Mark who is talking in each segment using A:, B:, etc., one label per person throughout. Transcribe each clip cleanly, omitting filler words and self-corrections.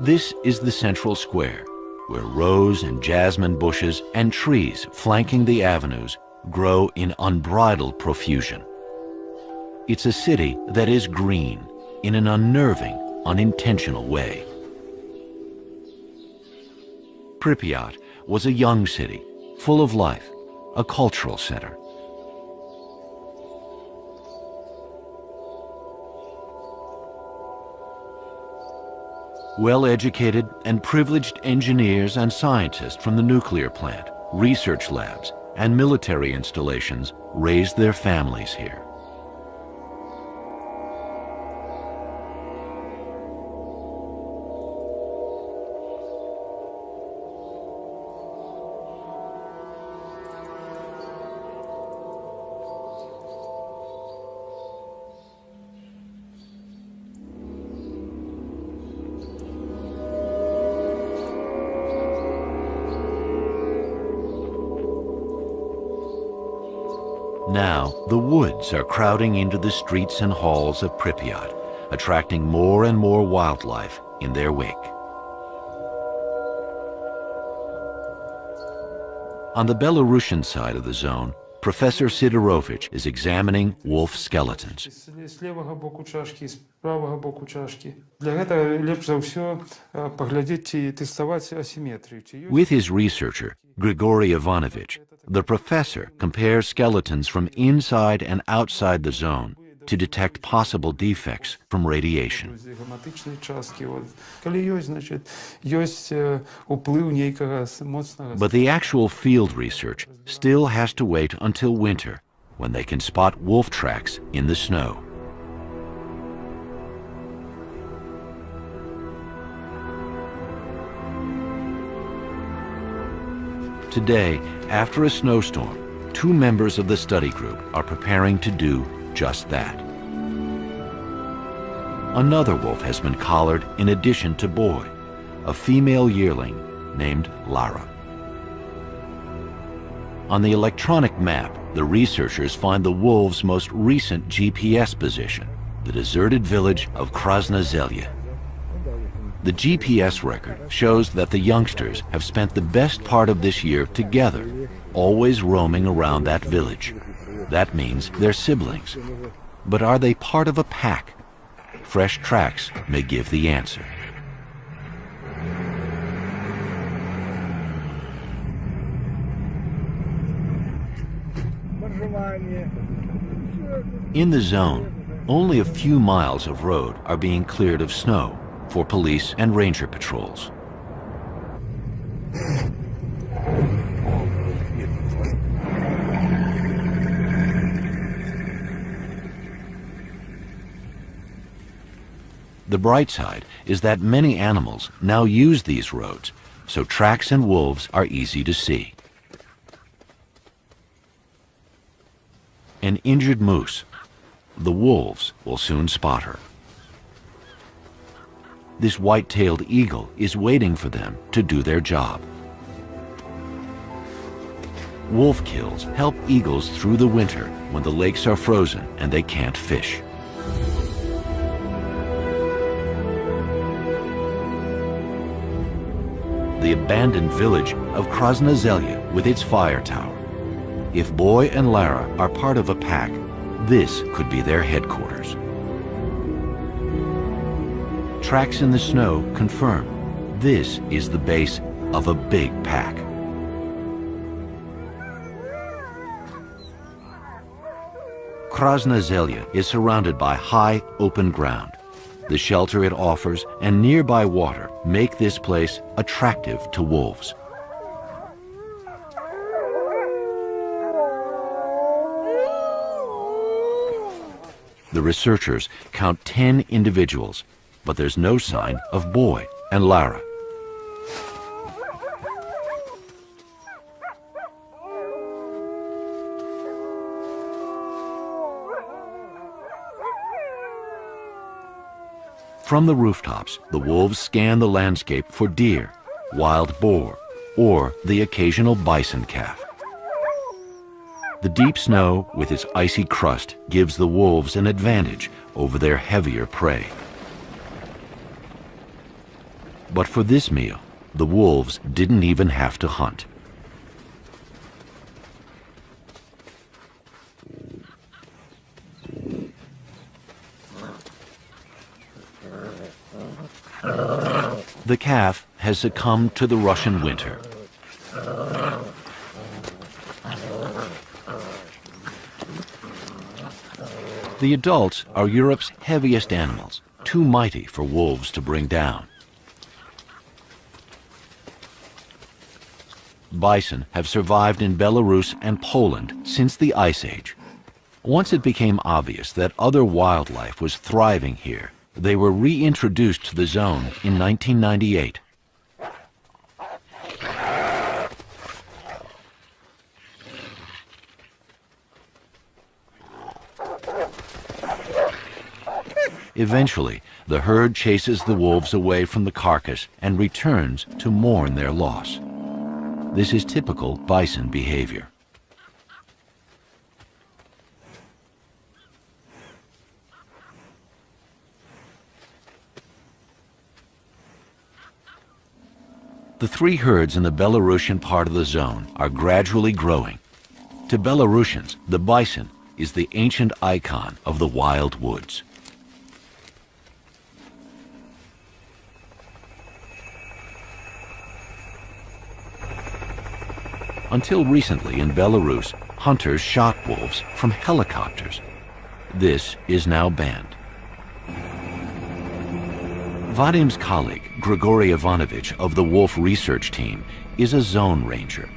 A: This is the central square, where rose and jasmine bushes and trees flanking the avenues grow in unbridled profusion. It's a city that is green in an unnerving, unintentional way. Pripyat was a young city, full of life, a cultural center. Well-educated and privileged engineers and scientists from the nuclear plant, research labs, and military installations raised their families here. Now, the woods are crowding into the streets and halls of Pripyat, attracting more and more wildlife in their wake. On the Belarusian side of the zone, Professor Sidorovich is examining wolf skeletons. With his researcher, Grigory Ivanovich, the professor compares skeletons from inside and outside the zone to detect possible defects from radiation. But the actual field research still has to wait until winter, when they can spot wolf tracks in the snow. Today, after a snowstorm, 2 members of the study group are preparing to do just that. Another wolf has been collared in addition to Boy, a female yearling named Lara. On the electronic map, the researchers find the wolves' most recent GPS position, the deserted village of Krasna Zelya. The GPS record shows that the youngsters have spent the best part of this year together, always roaming around that village. That means they're siblings. But are they part of a pack? Fresh tracks may give the answer. In the zone, only a few miles of road are being cleared of snow for police and ranger patrols. The bright side is that many animals now use these roads, so tracks and wolves are easy to see. An injured moose. The wolves will soon spot her. This white-tailed eagle is waiting for them to do their job. Wolf kills help eagles through the winter when the lakes are frozen and they can't fish. The abandoned village of Krasna Zelya with its fire tower. If Boy and Lara are part of a pack, this could be their headquarters. Tracks in the snow confirm this is the base of a big pack. Krasna Zelya is surrounded by high, open ground. The shelter it offers and nearby water make this place attractive to wolves. The researchers count 10 individuals, but there's no sign of Boy and Lara. From the rooftops, the wolves scan the landscape for deer, wild boar, or the occasional bison calf. The deep snow with its icy crust gives the wolves an advantage over their heavier prey. But for this meal, the wolves didn't even have to hunt. The calf has succumbed to the Russian winter. The adults are Europe's heaviest animals, too mighty for wolves to bring down. Bison have survived in Belarus and Poland since the Ice Age. Once it became obvious that other wildlife was thriving here, they were reintroduced to the zone in 1998. Eventually, the herd chases the wolves away from the carcass and returns to mourn their loss. This is typical bison behavior. The three herds in the Belarusian part of the zone are gradually growing. To Belarusians, the bison is the ancient icon of the wild woods. Until recently in Belarus, hunters shot wolves from helicopters. This is now banned. Vadim's colleague, Grigory Ivanovich of the wolf research team, is a zone ranger.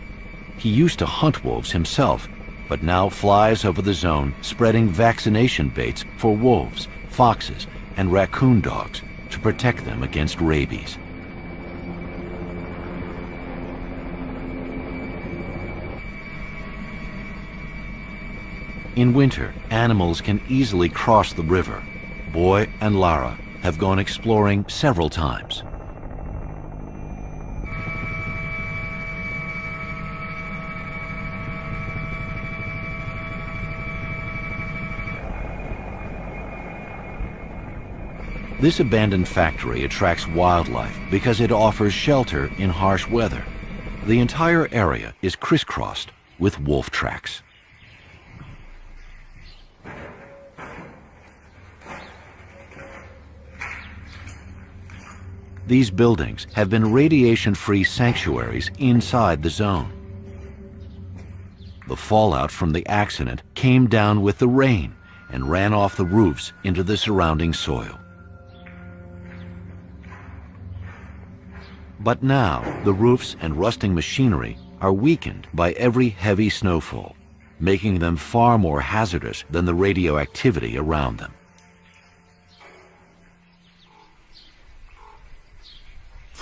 A: He used to hunt wolves himself, but now flies over the zone spreading vaccination baits for wolves, foxes, and raccoon dogs to protect them against rabies. In winter, animals can easily cross the river. Boy and Lara have gone exploring several times. This abandoned factory attracts wildlife because it offers shelter in harsh weather. The entire area is crisscrossed with wolf tracks. These buildings have been radiation-free sanctuaries inside the zone. The fallout from the accident came down with the rain and ran off the roofs into the surrounding soil. But now, the roofs and rusting machinery are weakened by every heavy snowfall, making them far more hazardous than the radioactivity around them.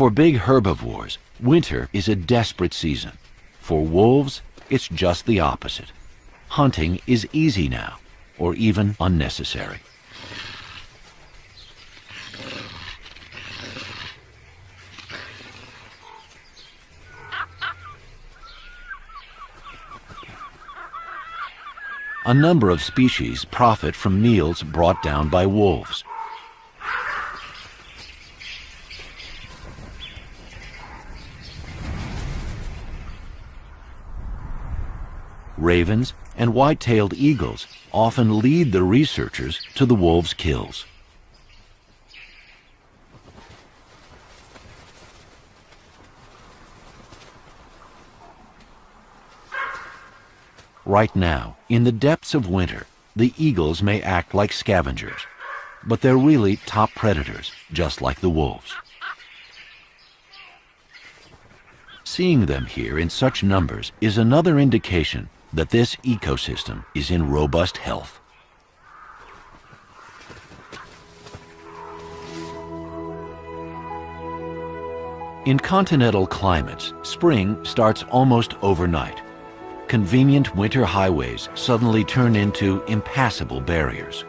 A: For big herbivores, winter is a desperate season. For wolves, it's just the opposite. Hunting is easy now, or even unnecessary. A number of species profit from meals brought down by wolves. Ravens and white-tailed eagles often lead the researchers to the wolves' kills. Right now, in the depths of winter, the eagles may act like scavengers, but they're really top predators, just like the wolves. Seeing them here in such numbers is another indication that this ecosystem is in robust health. In continental climates, spring starts almost overnight. Convenient winter highways suddenly turn into impassable barriers.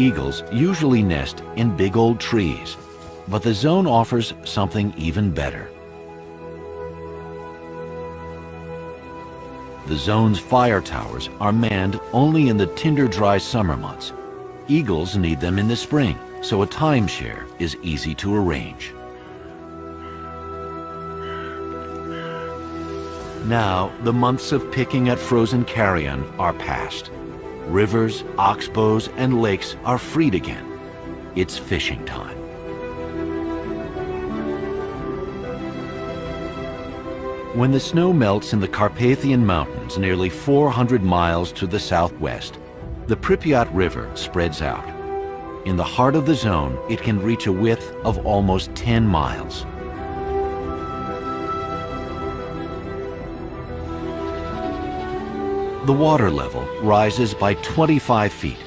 A: Eagles usually nest in big old trees, but the zone offers something even better. The zone's fire towers are manned only in the tinder-dry summer months. Eagles need them in the spring, so a timeshare is easy to arrange. Now, the months of picking at frozen carrion are past. Rivers, oxbows, and lakes are freed again. It's fishing time. When the snow melts in the Carpathian Mountains nearly 400 miles to the southwest, the Pripyat River spreads out. In the heart of the zone, it can reach a width of almost 10 miles. The water level rises by 25 feet,